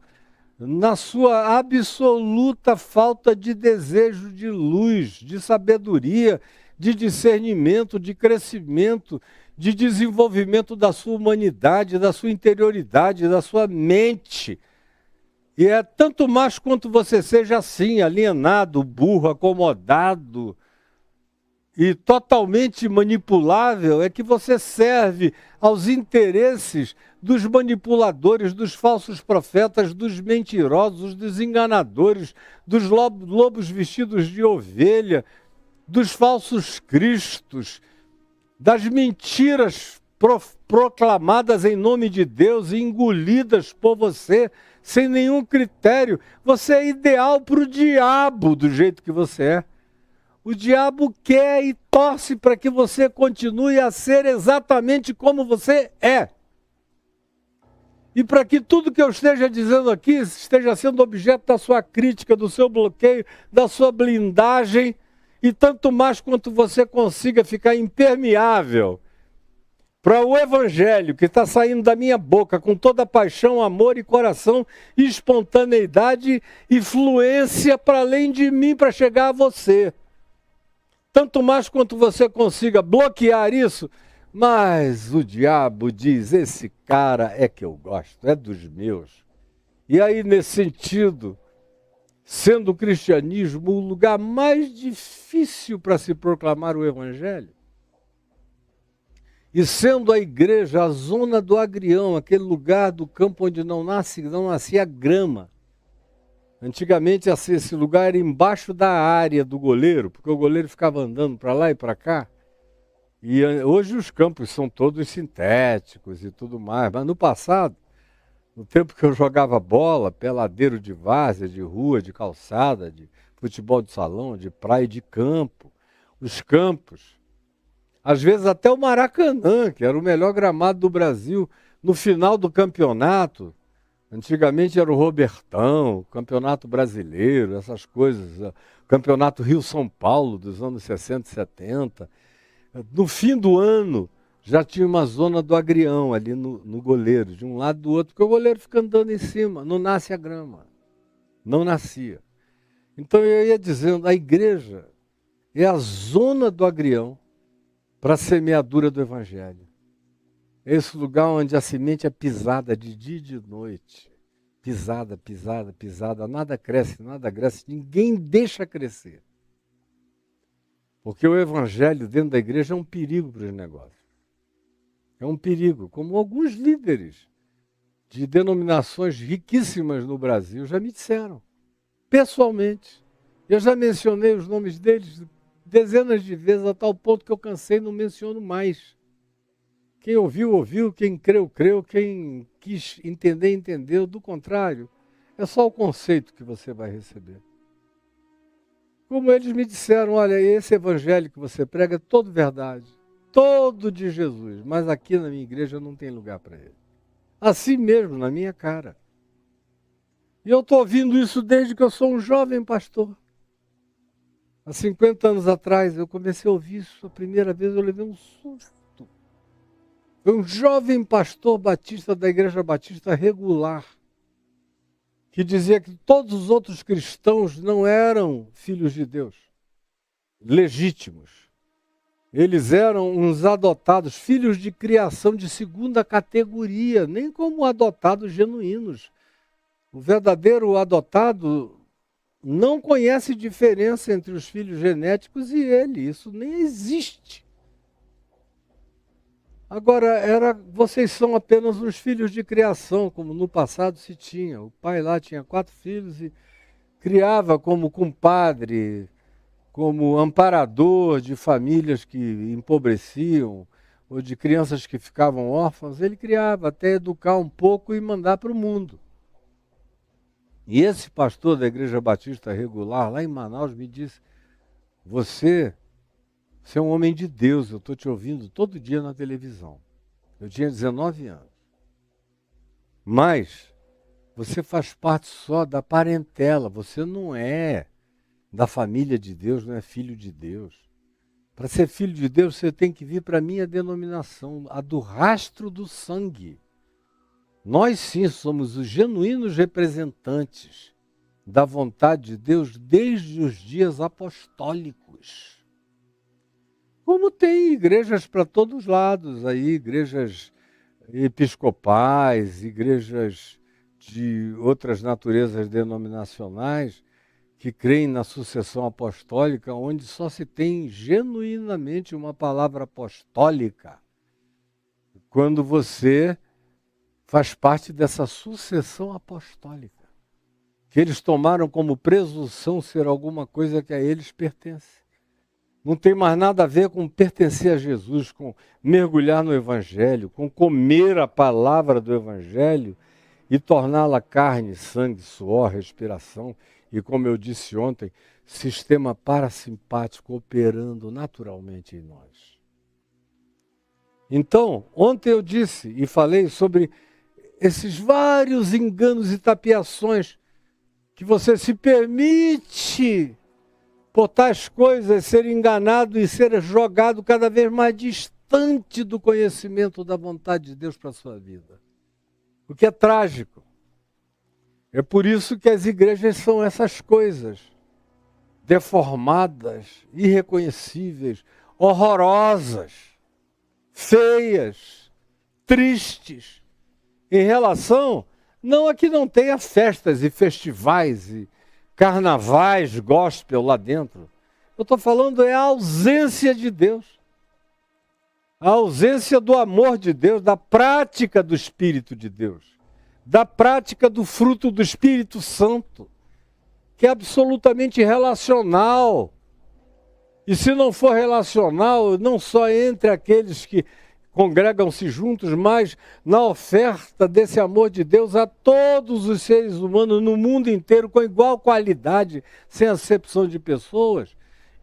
A: na sua absoluta falta de desejo de luz, de sabedoria, de discernimento, de crescimento, de desenvolvimento da sua humanidade, da sua interioridade, da sua mente. E é tanto mais quanto você seja assim, alienado, burro, acomodado e totalmente manipulável, é que você serve aos interesses dos manipuladores, dos falsos profetas, dos mentirosos, dos enganadores, dos lobos vestidos de ovelha, dos falsos cristos, das mentiras proclamadas em nome de Deus e engolidas por você sem nenhum critério. Você é ideal para o diabo do jeito que você é. O diabo quer e torce para que você continue a ser exatamente como você é. E para que tudo que eu esteja dizendo aqui esteja sendo objeto da sua crítica, do seu bloqueio, da sua blindagem, e tanto mais quanto você consiga ficar impermeável para o evangelho que está saindo da minha boca com toda paixão, amor e coração, e espontaneidade e fluência para além de mim para chegar a você. Tanto mais quanto você consiga bloquear isso, mas o diabo diz, esse cara é que eu gosto, é dos meus. E aí, nesse sentido, sendo o cristianismo o lugar mais difícil para se proclamar o evangelho, e sendo a igreja a zona do agrião, aquele lugar do campo onde não nascia grama. Antigamente esse lugar era embaixo da área do goleiro, porque o goleiro ficava andando para lá e para cá. E hoje os campos são todos sintéticos e tudo mais. Mas no passado, no tempo que eu jogava bola, peladeiro de várzea, de rua, de calçada, de futebol de salão, de praia e de campo, os campos, às vezes até o Maracanã, que era o melhor gramado do Brasil, no final do campeonato, antigamente era o Robertão, o Campeonato Brasileiro, essas coisas, o Campeonato Rio-São Paulo dos anos 60 e 70. No fim do ano, já tinha uma zona do agrião ali no goleiro, de um lado e do outro, porque o goleiro fica andando em cima, não nasce a grama, não nascia. Então eu ia dizendo, a igreja é a zona do agrião para a semeadura do evangelho. É esse lugar onde a semente é pisada de dia e de noite. Pisada, pisada, pisada. Nada cresce, ninguém deixa crescer. Porque o evangelho dentro da igreja é um perigo para os negócios. É um perigo, como alguns líderes de denominações riquíssimas no Brasil já me disseram, pessoalmente. Eu já mencionei os nomes deles dezenas de vezes, a tal ponto que eu cansei e não menciono mais. Quem ouviu, ouviu, quem creu, creu, quem quis entender, entendeu. Do contrário, é só o conceito que você vai receber. Como eles me disseram, olha, esse evangelho que você prega é todo verdade, todo de Jesus, mas aqui na minha igreja não tem lugar para ele. Assim mesmo, na minha cara. E eu estou ouvindo isso desde que eu sou um jovem pastor. Há 50 anos atrás, eu comecei a ouvir isso a primeira vez, eu levei um susto. Foi um jovem pastor batista da Igreja Batista Regular, que dizia que todos os outros cristãos não eram filhos de Deus, legítimos. Eles eram uns adotados, filhos de criação de segunda categoria, nem como adotados genuínos. O verdadeiro adotado não conhece diferença entre os filhos genéticos e ele. Isso nem existe. Agora, vocês são apenas uns filhos de criação, como no passado se tinha. O pai lá tinha 4 filhos e criava como compadre, como amparador de famílias que empobreciam, ou de crianças que ficavam órfãs. Ele criava até educar um pouco e mandar para o mundo. E esse pastor da Igreja Batista Regular, lá em Manaus, me disse: você é um homem de Deus, eu estou te ouvindo todo dia na televisão. Eu tinha 19 anos. Mas você faz parte só da parentela, você não é da família de Deus, não é filho de Deus. Para ser filho de Deus, você tem que vir para a minha denominação, a do rastro do sangue. Nós sim somos os genuínos representantes da vontade de Deus desde os dias apostólicos. Como tem igrejas para todos os lados, aí, igrejas episcopais, igrejas de outras naturezas denominacionais, que creem na sucessão apostólica, onde só se tem genuinamente uma palavra apostólica, quando você faz parte dessa sucessão apostólica, que eles tomaram como presunção ser alguma coisa que a eles pertence. Não tem mais nada a ver com pertencer a Jesus, com mergulhar no Evangelho, com comer a palavra do Evangelho e torná-la carne, sangue, suor, respiração e, como eu disse ontem, sistema parasimpático operando naturalmente em nós. Então, ontem eu disse e falei sobre esses vários enganos e tapiações que você se permite por tais coisas ser enganado e ser jogado cada vez mais distante do conhecimento da vontade de Deus para a sua vida. O que é trágico. É por isso que as igrejas são essas coisas, deformadas, irreconhecíveis, horrorosas, feias, tristes, em relação, não a que não tenha festas e festivais e carnavais gospel lá dentro. Eu estou falando é a ausência de Deus. A ausência do amor de Deus, da prática do Espírito de Deus, da prática do fruto do Espírito Santo, que é absolutamente relacional. E se não for relacional, não só entre aqueles que congregam-se juntos, mas na oferta desse amor de Deus a todos os seres humanos no mundo inteiro, com igual qualidade, sem acepção de pessoas.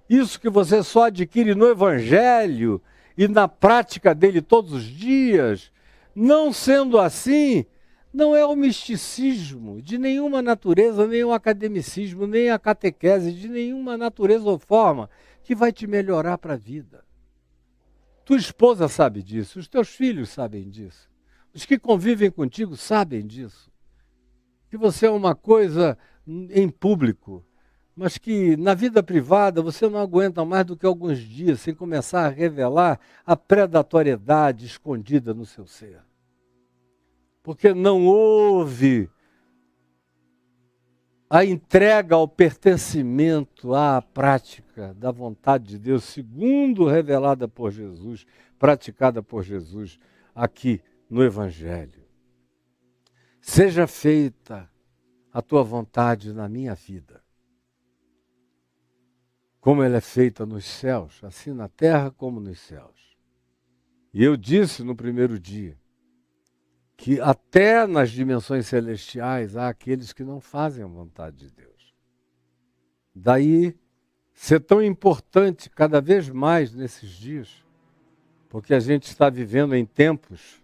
A: Isso que você só adquire no Evangelho e na prática dele todos os dias. Não sendo assim, não é o misticismo de nenhuma natureza, nem o academicismo, nem a catequese de nenhuma natureza ou forma que vai te melhorar para a vida. Tua esposa sabe disso, os teus filhos sabem disso, os que convivem contigo sabem disso. Que você é uma coisa em público, mas que na vida privada você não aguenta mais do que alguns dias sem começar a revelar a predatoriedade escondida no seu ser. Porque não houve a entrega ao pertencimento à prática da vontade de Deus, segundo revelada por Jesus, praticada por Jesus aqui no Evangelho. Seja feita a tua vontade na minha vida, como ela é feita nos céus, assim na terra como nos céus. E eu disse no primeiro dia, que até nas dimensões celestiais há aqueles que não fazem a vontade de Deus. Daí ser tão importante cada vez mais nesses dias, porque a gente está vivendo em tempos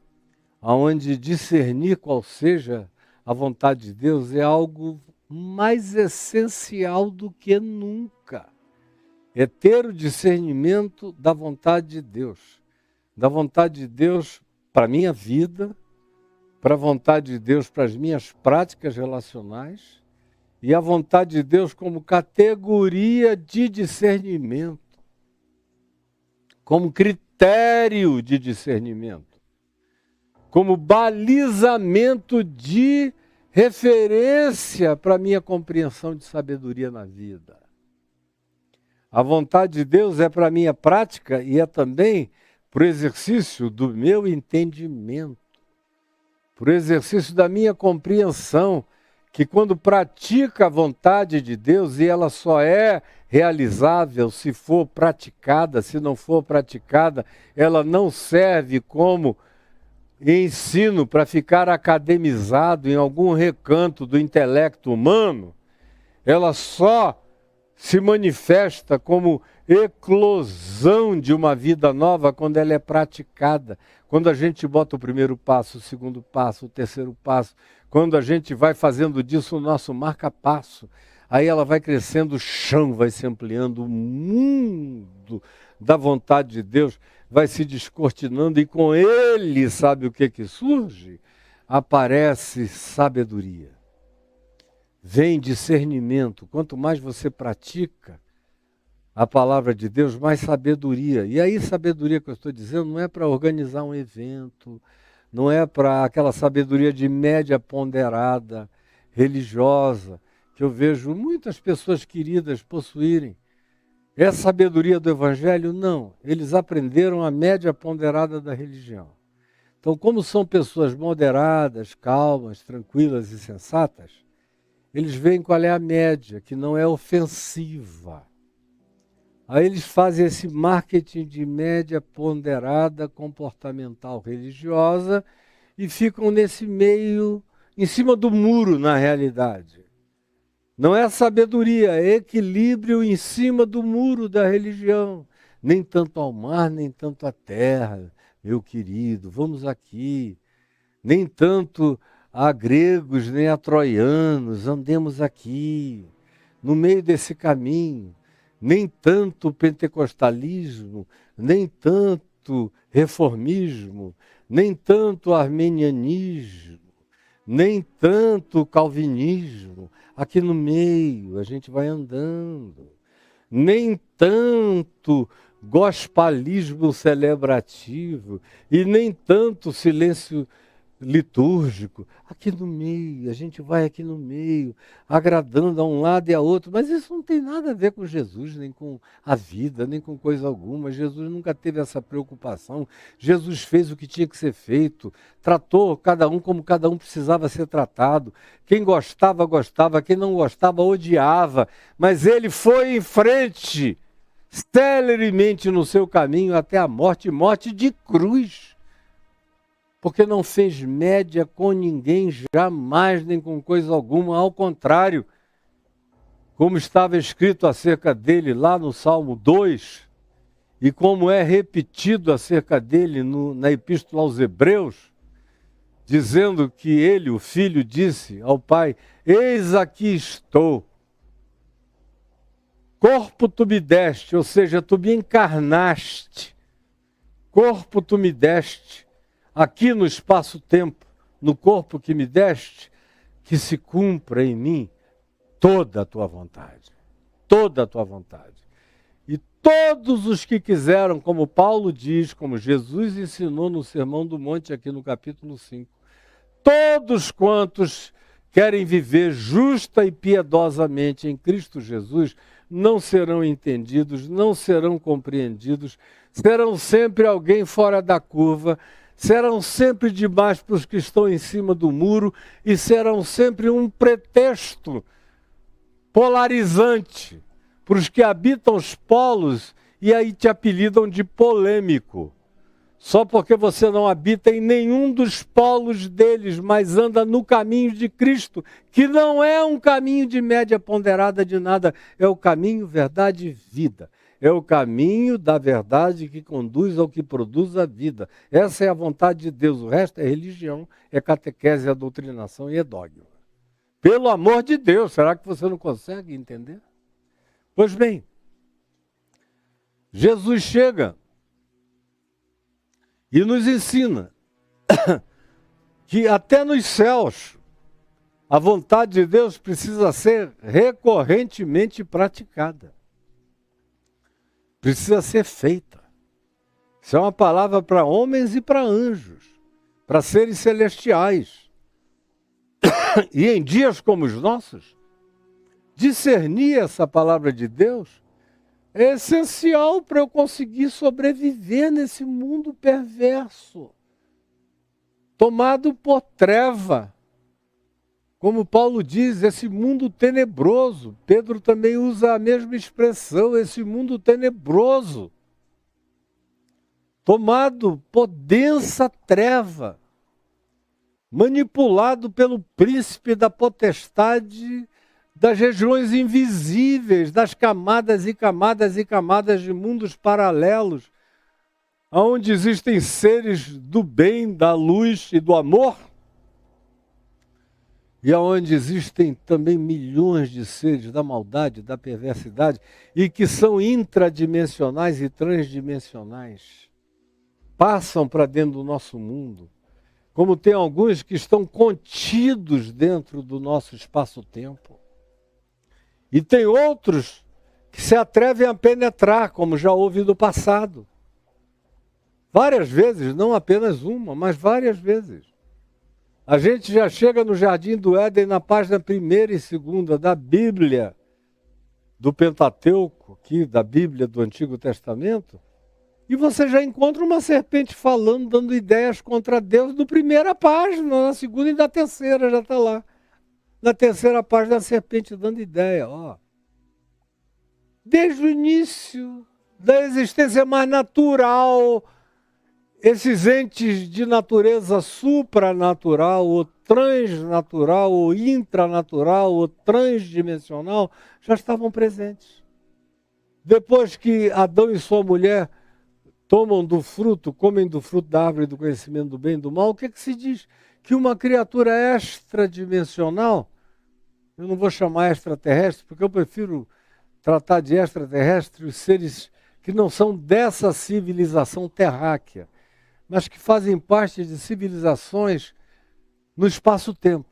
A: onde discernir qual seja a vontade de Deus é algo mais essencial do que nunca. É ter o discernimento da vontade de Deus. Da vontade de Deus para a minha vida, para a vontade de Deus para as minhas práticas relacionais e a vontade de Deus como categoria de discernimento, como critério de discernimento, como balizamento de referência para a minha compreensão de sabedoria na vida. A vontade de Deus é para a minha prática e é também para o exercício do meu entendimento, para o exercício da minha compreensão, que quando pratica a vontade de Deus, e ela só é realizável se for praticada, se não for praticada, ela não serve como ensino para ficar academizado em algum recanto do intelecto humano, ela só se manifesta como eclosão de uma vida nova quando ela é praticada. Quando a gente bota o primeiro passo, o segundo passo, o terceiro passo, quando a gente vai fazendo disso o nosso marca-passo, aí ela vai crescendo, o chão vai se ampliando, o mundo da vontade de Deus vai se descortinando e com ele, sabe o que surge? Aparece sabedoria. Vem discernimento. Quanto mais você pratica a palavra de Deus, mais sabedoria. E aí, sabedoria que eu estou dizendo não é para organizar um evento, não é para aquela sabedoria de média ponderada, religiosa, que eu vejo muitas pessoas queridas possuírem. É a sabedoria do Evangelho? Não. Eles aprenderam a média ponderada da religião. Então, como são pessoas moderadas, calmas, tranquilas e sensatas, eles veem qual é a média, que não é ofensiva. Aí eles fazem esse marketing de média ponderada, comportamental, religiosa, e ficam nesse meio, em cima do muro, na realidade. Não é sabedoria, é equilíbrio em cima do muro da religião. Nem tanto ao mar, nem tanto à terra, meu querido, vamos aqui. Nem tanto a gregos, nem a troianos, andemos aqui, no meio desse caminho. Nem tanto pentecostalismo, nem tanto reformismo, nem tanto armenianismo, nem tanto calvinismo. Aqui no meio a gente vai andando. Nem tanto gospalismo celebrativo e nem tanto silêncio litúrgico. Aqui no meio, a gente vai aqui no meio, agradando a um lado e a outro, mas isso não tem nada a ver com Jesus, nem com a vida, nem com coisa alguma. Jesus nunca teve essa preocupação. Jesus fez o que tinha que ser feito, tratou cada um como cada um precisava ser tratado. Quem gostava, gostava, quem não gostava, odiava, mas ele foi em frente, celeremente no seu caminho até a morte, morte de cruz. Porque não fez média com ninguém, jamais, nem com coisa alguma, ao contrário, como estava escrito acerca dele lá no Salmo 2, e como é repetido acerca dele na Epístola aos Hebreus, dizendo que ele, o Filho, disse ao Pai: eis aqui estou, corpo tu me deste, ou seja, tu me encarnaste, corpo tu me deste, aqui no espaço-tempo, no corpo que me deste, que se cumpra em mim toda a tua vontade. Toda a tua vontade. E todos os que quiseram, como Paulo diz, como Jesus ensinou no Sermão do Monte, aqui no capítulo 5, todos quantos querem viver justa e piedosamente em Cristo Jesus, não serão entendidos, não serão compreendidos, serão sempre alguém fora da curva, serão sempre demais para os que estão em cima do muro e serão sempre um pretexto polarizante para os que habitam os polos e aí te apelidam de polêmico. Só porque você não habita em nenhum dos polos deles, mas anda no caminho de Cristo, que não é um caminho de média ponderada de nada, é o caminho, verdade e vida. É o caminho da verdade que conduz ao que produz a vida. Essa é a vontade de Deus. O resto é religião, é catequese, é doutrinação e é dogma. Pelo amor de Deus, será que você não consegue entender? Pois bem, Jesus chega e nos ensina que até nos céus a vontade de Deus precisa ser recorrentemente praticada. Precisa ser feita. Isso é uma palavra para homens e para anjos, para seres celestiais. E em dias como os nossos, discernir essa palavra de Deus é essencial para eu conseguir sobreviver nesse mundo perverso, tomado por treva. Como Paulo diz, esse mundo tenebroso. Pedro também usa a mesma expressão, esse mundo tenebroso, tomado por densa treva, manipulado pelo príncipe da potestade das regiões invisíveis, das camadas e camadas e camadas de mundos paralelos, onde existem seres do bem, da luz e do amor, e aonde existem também milhões de seres da maldade, da perversidade, e que são intradimensionais e transdimensionais. Passam para dentro do nosso mundo, como tem alguns que estão contidos dentro do nosso espaço-tempo. E tem outros que se atrevem a penetrar, como já houve no passado. Várias vezes, não apenas uma, mas várias vezes. A gente já chega no Jardim do Éden, na página 1ª e 2ª da Bíblia, do Pentateuco, aqui, da Bíblia do Antigo Testamento, e você já encontra uma serpente falando, dando ideias contra Deus, na primeira página, na segunda e na terceira já está lá. Na terceira página, a serpente dando ideia, ó. Desde o início da existência mais natural, esses entes de natureza supranatural, ou transnatural, ou intranatural, ou transdimensional, já estavam presentes. Depois que Adão e sua mulher tomam do fruto, comem do fruto da árvore do conhecimento do bem e do mal, o que é que se diz? Que uma criatura extradimensional, eu não vou chamar extraterrestre, porque eu prefiro tratar de extraterrestre os seres que não são dessa civilização terráquea, mas que fazem parte de civilizações no espaço-tempo,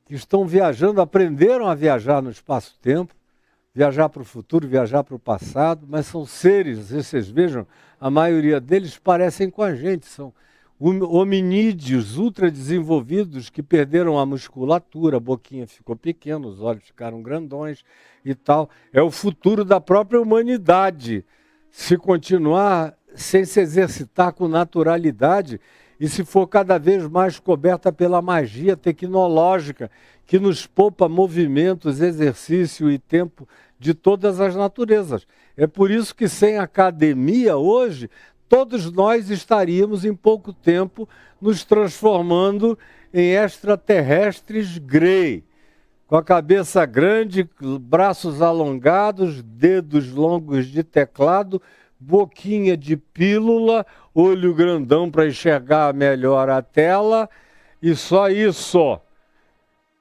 A: que estão viajando, aprenderam a viajar no espaço-tempo, viajar para o futuro, viajar para o passado, mas são seres, vocês vejam, a maioria deles parecem com a gente, são hominídeos ultra desenvolvidos que perderam a musculatura, a boquinha ficou pequena, os olhos ficaram grandões e tal. É o futuro da própria humanidade, se continuar sem se exercitar com naturalidade e se for cada vez mais coberta pela magia tecnológica que nos poupa movimentos, exercício e tempo de todas as naturezas. É por isso que sem academia hoje, todos nós estaríamos em pouco tempo nos transformando em extraterrestres grey, com a cabeça grande, braços alongados, dedos longos de teclado, boquinha de pílula, olho grandão para enxergar melhor a tela, e só isso.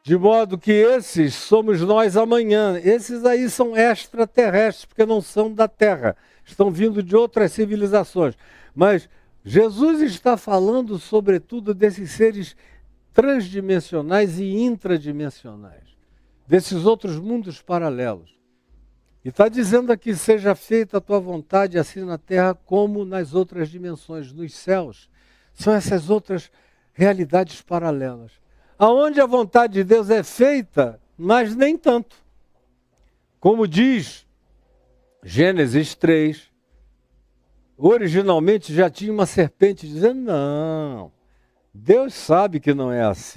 A: De modo que esses somos nós amanhã. Esses aí são extraterrestres, porque não são da Terra. Estão vindo de outras civilizações. Mas Jesus está falando, sobretudo, desses seres transdimensionais e intradimensionais, desses outros mundos paralelos. E está dizendo aqui, seja feita a tua vontade, assim na terra como nas outras dimensões, nos céus. São essas outras realidades paralelas. Aonde a vontade de Deus é feita, mas nem tanto. Como diz Gênesis 3, originalmente já tinha uma serpente dizendo, não, Deus sabe que não é assim.